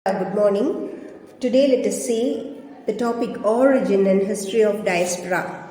Good morning. Today let us see the topic origin and history of diaspora.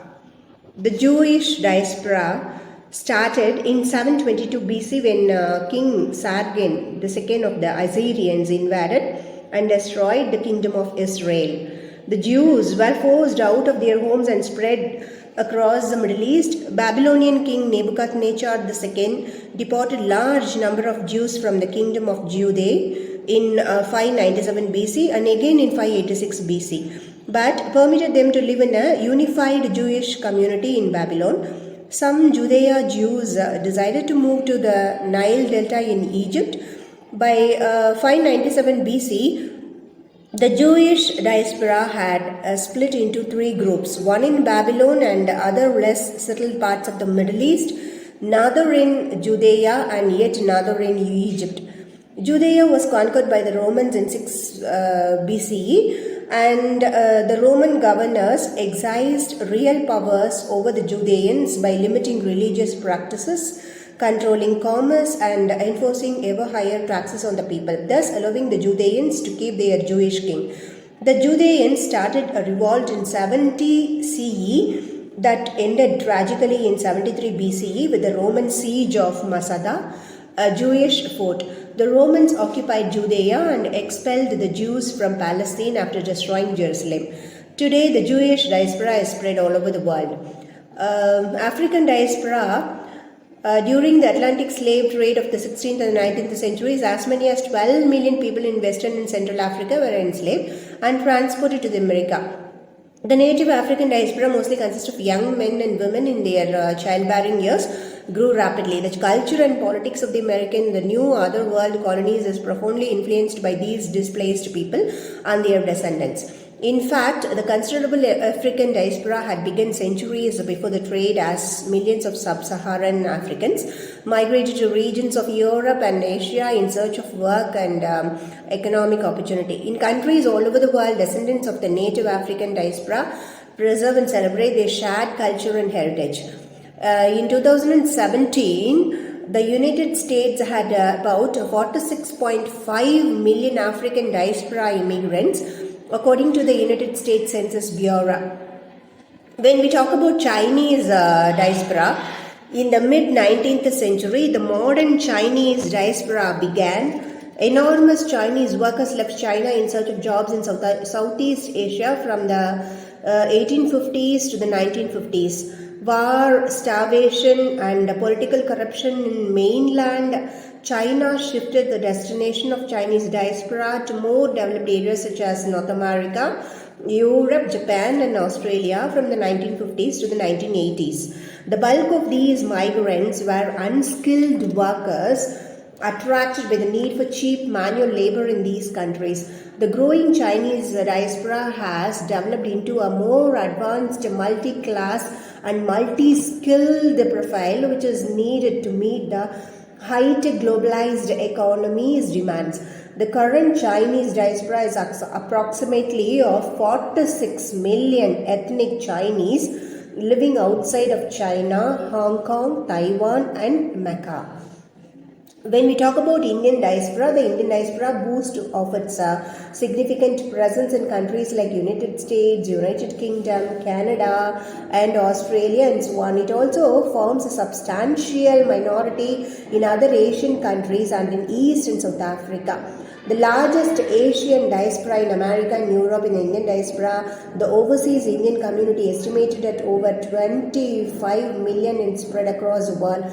The Jewish diaspora started in 722 BC when King Sargon II of the Assyrians invaded and destroyed the kingdom of Israel. The Jews were forced out of their homes and spread across the Middle East. Babylonian king Nebuchadnezzar II deported large number of Jews from the kingdom of Judea in 597 BC and again in 586 BC, but permitted them to live in a unified Jewish community in Babylon. Some Judea Jews decided to move to the Nile Delta in Egypt. By 597 BC, the Jewish diaspora had split into three groups, one in Babylon and other less settled parts of the Middle East, another in Judea and yet another in Egypt. Judea was conquered by the Romans in 6 BCE, and the Roman governors exercised real powers over the Judeans by limiting religious practices, controlling commerce, and enforcing ever higher taxes on the people, thus allowing the Judeans to keep their Jewish king. The Judeans started a revolt in 70 CE that ended tragically in 73 BCE with the Roman siege of Masada, a Jewish fort. The Romans occupied Judea and expelled the Jews from Palestine after destroying Jerusalem. Today, the Jewish diaspora is spread all over the world. African diaspora during the Atlantic slave trade of the 16th and 19th centuries, as many as 12 million people in Western and Central Africa were enslaved and transported to America. The native African diaspora mostly consists of young men and women in their childbearing years grew rapidly. The culture and politics of the American, the new other world colonies is profoundly influenced by these displaced people and their descendants. In fact, the considerable African diaspora had begun centuries before the trade, as millions of sub-Saharan Africans migrated to regions of Europe and Asia in search of work and economic opportunity. In countries all over the world, descendants of the native African diaspora preserve and celebrate their shared culture and heritage. In 2017, the United States had about 46.5 million African diaspora immigrants, according to the United States Census Bureau. When we talk about Chinese diaspora, in the mid-19th century, the modern Chinese diaspora began. Enormous Chinese workers left China in search of jobs in Southeast Asia from the 1850s to the 1950s. War, starvation, and political corruption in mainland China shifted the destination of Chinese diaspora to more developed areas such as North America, Europe, Japan, and Australia from the 1950s to the 1980s. The bulk of these migrants were unskilled workers attracted by the need for cheap manual labor in these countries. The growing Chinese diaspora has developed into a more advanced multi-class and multi-skilled profile which is needed to meet the high-tech globalized economy's demands. The current Chinese diaspora is approximately of 46 million ethnic Chinese living outside of China, Hong Kong, Taiwan, and Macau. When we talk about Indian diaspora, the Indian diaspora boasts of its significant presence in countries like United States, United Kingdom, Canada, and Australia, and so on. It also forms a substantial minority in other Asian countries and in East and South Africa. The largest Asian diaspora in America and Europe in the Indian diaspora, the overseas Indian community estimated at over 25 million and spread across the world.